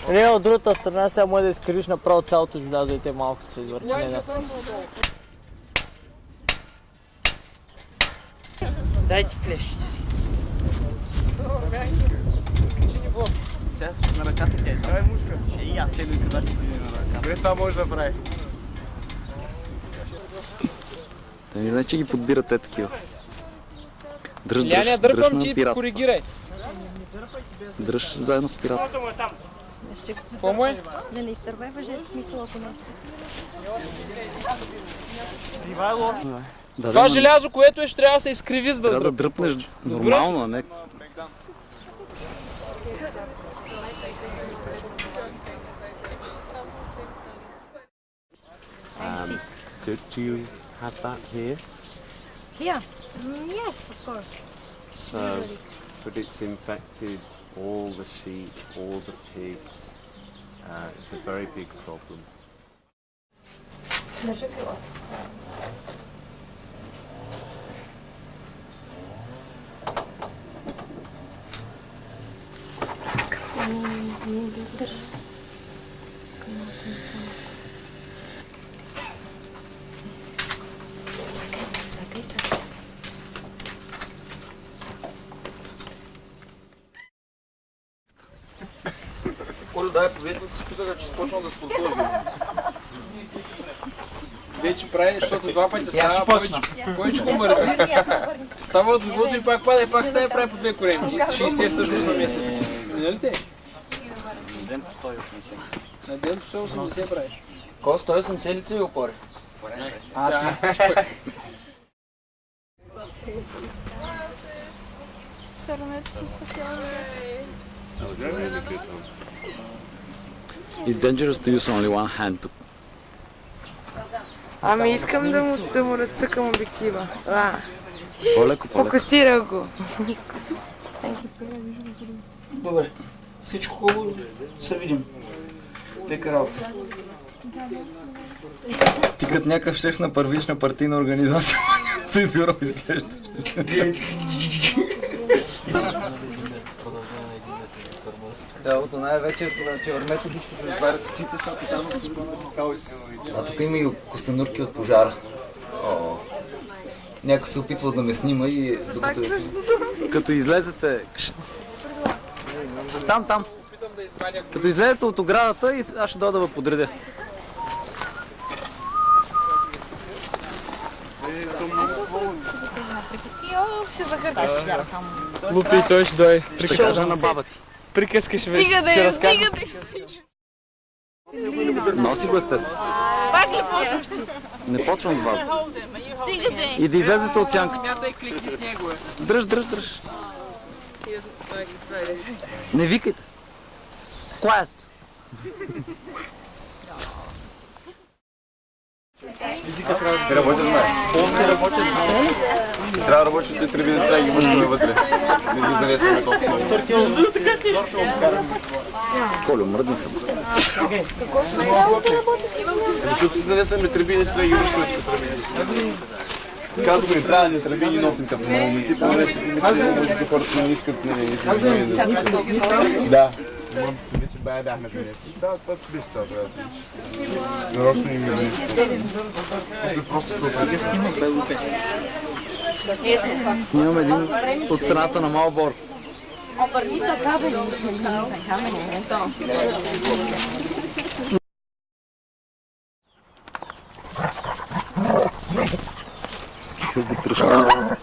Не, от другата страна сега може да изкривиш направо цялото желязо и те малко се извърти. Дай ти клещите си. Сега на ръката ти е. Това е мушка. Ще и аз седно и казаш си на ръката. Кое това може да прави? Те не знае, че ги подбират те такива. Дръж, Ляня, дърпам, че коригирай. Дръж заедно с пират. Какво му е? Да не изтървай въжето, смисъл ако не. Това желязо, което ще трябва да се изкриви, за да трябва да дръпнеш. дръпнеш нормално, а не... Could you have that here? Here? Yes, of course. So, but it's infected all the sheep, all the pigs. It's a very big problem. Оле, дай повестната си писаха, че спочнал да спортуваш. Вече прави, защото два пъти става повече мързи. Става от левото и пак пада и пак става и прави по две кореми. 60 всъщност на месец. Нали те? На ден по 180. На ден по 180 правиш. Ко 180 лицеви опори? Да. Сърнете се спасява. It's dangerous to use only one hand to... Ами искам да му разцъкам обектива. По-леко, по-леко. Фокусира го. Добре. Всичко хубаво. Се видим. Лека работа. Ти като някакъв шеф на първична партийна организация. Той бюро изглежда. Делото най-вече е това, че армета всички се затварят очите, защото там е написал. А тук има и костенурки от пожара. Някой се опитва да ме снима и докато е... Като излезете... Там. Като излезете от оградата, и аз ще дойда да подредя. Ще захъркаш сега само. Лупи и той ще дойде. Ще кажа на баба ти. Приказка ще разкажа. Носи го естествено. Пак ли почваш? Не почвам с вас. Стигате! И да излезете от сянката. Дръж. Не викайте. Quiet. Трябва да работят и треби деца и ги мъщаме вътре. Не ги занесеме колко сложно. Колю, мръдни съм. Защото си нанесеме треби и не ще ги мъщаме като треби. Казваме, трябва да ни треби и носим като маломици. По-добре си помни, че може хората не искат. Да. Вече бая бяхме занесли. Цялата биш цялата биш. Нарочно им е после просто се осъдя. Снимам един от страната на Малбор. Обърни така, бе, камене, ето. Тръшка.